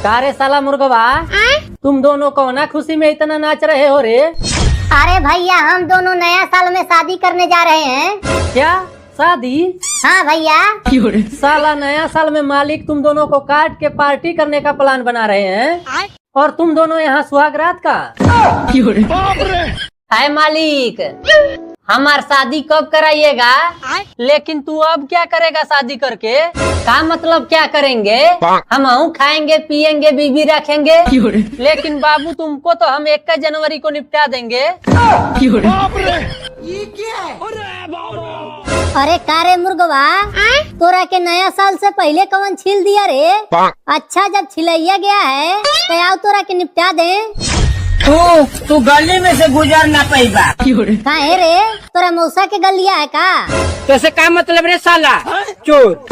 कारे साला मुर्गवा, तुम दोनों कौना खुशी में इतना नाच रहे हो रे? अरे भैया हम दोनों नया साल में शादी करने जा रहे हैं। क्या शादी? हाँ भैया। साला नया साल में मालिक तुम दोनों को काट के पार्टी करने का प्लान बना रहे हैं और तुम दोनों यहाँ सुहागरात का। हाय मालिक, हमार शादी कब कराइएगा? लेकिन तू अब क्या करेगा शादी करके? का मतलब क्या करेंगे? हम खाएंगे पिएंगे बीबी रखेंगे, लेकिन बाबू तुमको तो हम 1 जनवरी को निपटा देंगे। ये क्या है? अरे कारे मुर्गवा, तोरा के नया साल से पहले कौन छील दिया रे? अच्छा जब छिलैया गया है तो आओ तोरा के निपटा दे। तू गली में से गुजर ना पाईबा। काहे रे, तोरा मौसा के गलिया है का? तो से का मतलब रे साला चोर?